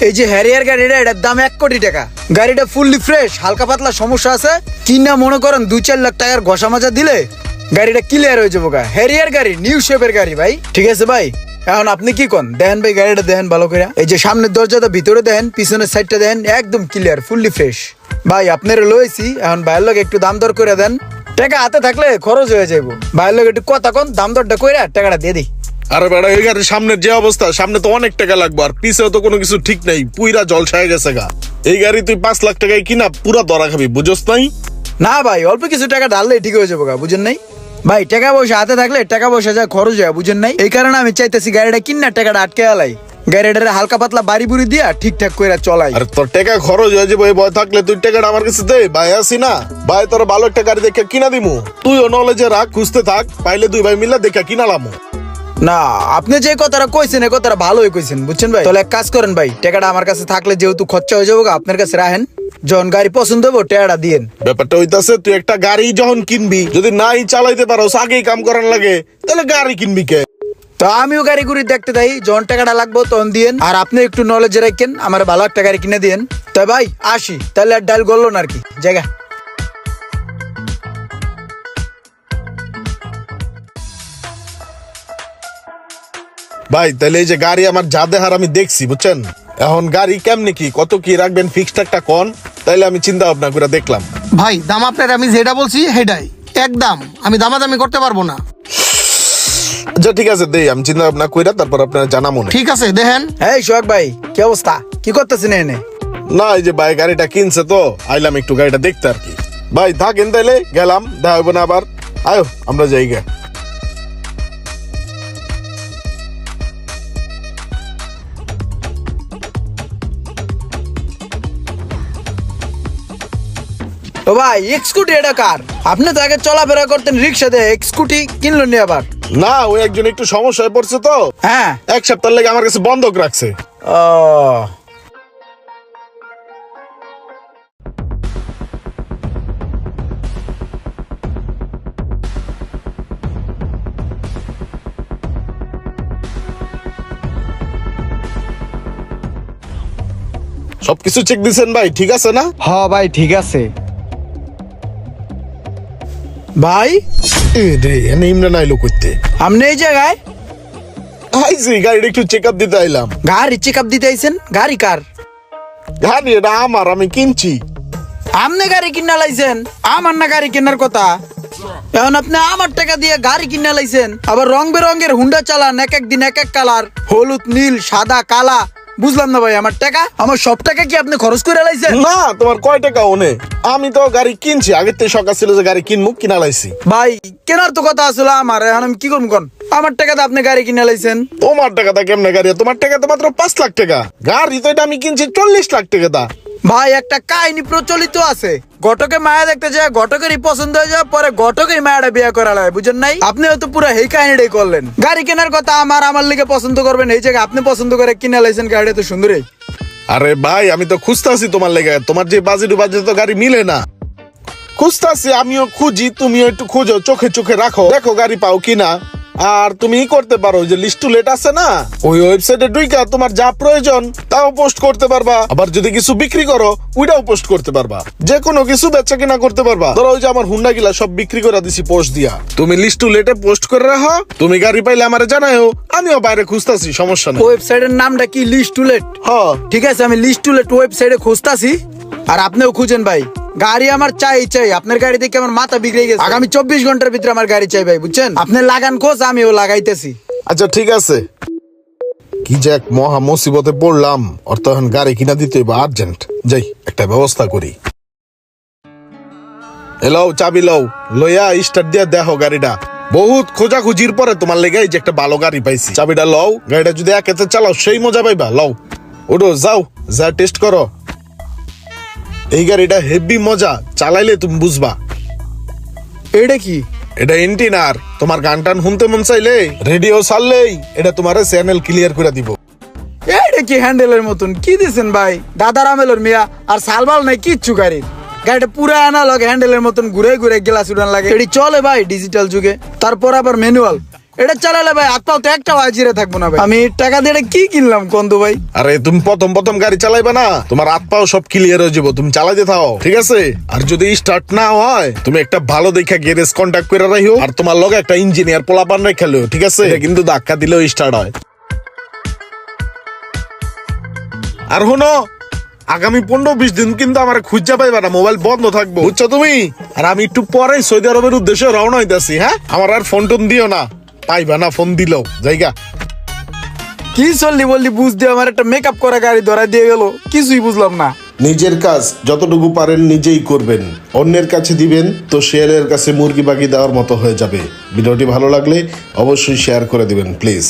এই যে হ্যারিয়ার গাড়িটা, এটার দাম 1 কোটি টাকা। গাড়িটা ফুললি ফ্রেশ, হালকা পাতলা সমস্যা আছে কিনা মনে করেন 2-4 লাখ টাকার ঘষা মাজা দিলে গাড়িটা ক্লিয়ার হয়ে যাবো। হ্যারিয়ার গাড়ি, নিউ শেপের গাড়ি ভাই। ঠিক আছে ভাই, এখন আপনি কি কন? দেখেন ভাই গাড়িটা দেখেন ভালো করে। এই যে সামনের দরজাটা ভিতরে দেখেন, পিছনের সাইডটা দেখেন, একদম ক্লিয়ার, ফুললি ফ্রেশ। ভাই আপনারা লইছি, এখন ভাইয়ের লোক একটু দাম দর করে দেন। টাকা হাতে থাকলে খরচ হয়ে যাবো। ভাইয়ের লোক একটু কথা কন, দাম দরটা কইরা টাকাটা দিয়ে দিই। আরে বেড়া, এই গাড়ির সামনের যে অবস্থা, সামনে তো অনেক টাকা লাগবে, আর পিছেও তো কোনো কিছু ঠিক নাই, পুইরা জলছায় গেছে গা। এই গাড়ি তুই 5 লাখ টাকায় কিনা পুরা ধরা খাবি, বুঝোস নাই? না ভাই, অল্প কিছু টাকা ঢাললেই ঠিক হয়ে যাবো গা, বুঝেন নাই? ভাই টাকা পয়সা হাতে থাকলে টাকা পয়সা যা খরচ হয়, বুঝেন নাই? এই কারণে আমি চাইতেছি গাড়িটা কিনা টাকাটা আটকে আলাই, গাড়িটার হালকা পাতলা বাড়ি বুড়ি দিয়া ঠিকঠাক করে চলাই। আর তোর টাকা খরচ হয়ে যাবে, এই ভয় থাকলে তুই টাকাটা আমার কাছে দে। ভাই আসি না ভাই, তোর ভালো একটা গাড়ি দেখে কিনা দিমু, তুইও নলেজে রাখ, খুঁজতে থাক, পাইলে 2 ভাই মিলে দেখে কিনালামু। না, আপনি যে কথাটা কইছেন এই কথাটা ভালোই কইছেন, বুঝছেন ভাই? তাহলে এক কাজ করেন ভাই, টাকাটা আমার কাছে থাকলে যেহেতু খরচা হয়ে যাবো, আপনার কাছে রাখেন। যখন গাড়ি পছন্দ হবো টাকাটা দিয়েন। ব্যাপারটা হইতাছে, তুই একটা গাড়ি যখন কিনবি, যদি নাই চালাইতে পারো, আগেই কাম করার লাগে, তাহলে গাড়ি কিনবি কে? তো আমিও গাড়ি ঘুরি দেখতে যাই, যখন টাকাটা লাগবো তখন দিয়েন। আর আপনি একটু নলেজ রাখেন, আমার ভালো একটা গাড়ি কিনে দিয়েন। তাই ভাই আসি, তাহলে আর ডাল গড়লো না আর কি জায়গা। ভাই তাহলে এই যে গাড়ি আমার যা দেহার আমি দেখছি, বুঝছেন? এখন গাড়ি কেমনি কি, কত কি রাখবেন, ফিক্সড একটা কোন, তাইলে আমি চিন্তা ভাবনা করে দেখলাম। ভাই দাম আপনার আমি যেটা বলছি সেটাই একদম, আমি দামাদামি করতে পারবো না। আচ্ছা ঠিক আছে, দেই, আমি চিন্তা ভাবনা কইরা তারপর আপনার জানা মনে। ঠিক আছে দেখেন। এই সোহাগ ভাই, কি অবস্থা? কি করতেছেন এনে? না, এই যে ভাই গাড়িটা কিনছে তো আইলাম একটু গাড়িটা দেখতে আর কি। ভাই থাকেন তাইলে, গেলাম, দেখা হইব না আবার। আয়ো আমরা যাই গে। ও ভাই, স্কুটি এটা কার? আপনি তো আগে চলাফেরা করতেন রিক্সা দিয়ে, স্কুটি কিনলো নি আবার? না, ওই একজন একটু সমস্যায় পড়ছে তো, হ্যাঁ। 1 সপ্তাহ লেগে আমার কাছে বন্ধক রাখছে। ও সবকিছু চেক দিছেন ভাই? ঠিক আছে না? হ ভাই ঠিক আছে। ভাই এ রে, এনে ইমরান আইলো করতে। আপনি এই জায়গায়? আইছি গাড়িটা একটু চেক আপ দিতে আইলাম। গাড়ি চেক আপ দিতে আইছেন? গাড়ি কার? গাড়ি এটা আমার, আমি কিনছি। আপনি গাড়ি কিনা লাইছেন? আমার না গাড়ি কেনার কথা। এখন আপনি আমার টাকা দিয়ে গাড়ি কিনা লাইছেন, আবার রং বেরঙের হুন্ডা চালান, এক এক দিন এক এক কালার, হলুদ, নীল, সাদা, কালা। বুঝলাম না ভাই, আমার টাকা, আমার সব টাকা কি আপনি খরচ করে লাইছেন? না, তোমার কয় টাকা ওনে? আমি তো গাড়ি কিনছি, আগের থেকে শখ ছিল যে গাড়ি কিনবো, কিনা লাইছি। ভাই কেনার তো কথা আসলে আমার, এখন আমি কি করবো কোন? আমার টাকাতে আপনি গাড়ি কিনে লাইছেন। তোমার টাকাটা কেমনে গাড়ি? তোমার টাকা তো মাত্র 5 লাখ টাকা। গাড়ি তো এটা আমি কিনছি 40 লাখ টাকা দা। ভাই একটা কাহিনী প্রচলিত আছে, ঘটকে মায়া দেখতে যায়, ঘটকেরই পছন্দ হয়ে যায়, পরে ঘটকেই মায়াটা বিয়ে করা লাগে, বুঝেন নাই? আপনি হয়তো পুরো এই কাহিনীটাই করলেন। গাড়ি কেনার কথা আমার লিগে পছন্দ করবেন, এই জায়গায় আপনি পছন্দ করে কিনে লাইছেন গাড়িটা তো সুন্দরই। আরে ভাই, আমি তো খুঁজতাছি তোমার লেগে, তোমার যে বাজেট তো গাড়ি মিলে না। খুঁজতাছি, আমিও খুঁজি, তুমিও একটু খুঁজো, চোখে চোখে রাখো, দেখো গাড়ি পাও কিনা। আর তুমি করতে পারো, যে লিস্ট টু লেট আছে না, ওই ওয়েবসাইটে ঢুইকা তোমার যা প্রয়োজন তাও পোস্ট করতে পারবা। আবার যদি কিছু বিক্রি করো ওইটাও পোস্ট করতে পারবা, যে কোনো কিছু বেচা কিনা করতে পারবা। ধরো ওই যে আমার হুন্ডা গিলা সব বিক্রি করে দিছি পোস্ট দিয়া, তুমি লিস্ট টু লেটে পোস্ট করে রাখো, তুমি গাড়ি পাইলে আমারে জানাও, আমিও বাইরে খুঁজতাছি, সমস্যা নেই। ওয়েবসাইটের নামটা কি? List to let? হ্যাঁ ঠিক আছে, আমি লিস্ট টু লেট ওয়েবসাইটে খুঁজতাছি, আর আপনিও খুঁজেন ভাই। গাড়ি আমার চাই, আপনার গাড়ি দেখে আমার মাথা বিগড়ে গেছে। আগামী 24 ঘন্টার ভিতরে আমার গাড়ি চাই ভাই, বুঝছেন? আপনি লাগান খোঁজ, আমিও লাগাইতেছি। আচ্ছা ঠিক আছে। কি যে এক মহা মুসিবতে পড়লাম, ওর তো এখন গাড়ি কিনা দিতে হইব আর্জেন্ট। যাই একটা ব্যবস্থা করি। এলাও চাবি লও, লইয়া স্টার্ট দিয়া দেখো গাড়িটা। বহুত খোঁজাখুঁজির পরে তোমার লেগে এই যে একটা ভালো গাড়ি পাইছি। চাবিটা লও, গাড়িটা যদি একেতে চালাও সেই মজা পাইবা। লও, ওঠো, যাও, যা টেস্ট করো। এই গাড়িটা হেভি মজা, চালাইলে তুমি বুঝবা। এটা কি? এটা এন্টিনার, তোমার গান টান শুনতে মন চাইলে রেডিও ছাড়লেই এটা তোমার চ্যানেল ক্লিয়ার করে দিব। এটা কি হ্যান্ডেলের মতন কি দিছেন ভাই? দাদার আমেলের মিয়া, আর সালবাল নাই কিচ্ছু গাড়ির। গাড়িটা পুরো অ্যানালগ, হ্যান্ডেলের মতন ঘুরে ঘুরে গ্লাস উড়ান লাগে। এটি চলে ভাই ডিজিটাল যুগে, তারপর আবার ম্যানুয়াল। এটা চালালে ভাই হাত পাও তো একটা হাজিরে থাকবো না ভাই। আমি টাকা দিয়ে এটা কি কিনলাম কন্দু ভাই? আরে তুমি প্রথম গাড়ি চালাইবে না, তোমার হাত পাও সব ক্লিয়ার হয়ে যাবো, তুমি চালাইতে থাও, ঠিক আছে? আর যদি স্টার্ট না হয় তুমি একটা ভালো দেখা গ্যারেজ কন্ট্যাক্ট করে রাখিও, আর তোমার লগে একটা ইঞ্জিনিয়ার পোলাপান রেখেলো, ঠিক আছে? এটা কিন্তু ধাক্কা দিলেও স্টার্ট হয়। আর শোনো, আগামী 15-20 দিন কিন্তু আমার খুঁজা পাইবা না, মোবাইল বন্ধ থাকবো, বুঝছো তুমি? আর আমি একটু পরে সৌদি আরবের উদ্দেশ্যে রওনা হইতাছি। হ্যাঁ, আমার আর ফোন টোন দিও না, পাইবা না ফোন দিলেও জায়গা। কি চললি বললি বুঝ দিয়ে আমার একটা মেকআপ করা গাড়ি ধরা দিয়ে গেল, কিছুই বুঝলাম না। নিজের কাজ যতটুকু পারেন নিজেই করবেন, অন্যের কাছে দিবেন তো শেয়ারের কাছে মুরগি বাগি দেওয়ার মতো হয়ে যাবে। ভিডিওটি ভালো লাগলে অবশ্যই শেয়ার করে দিবেন প্লিজ।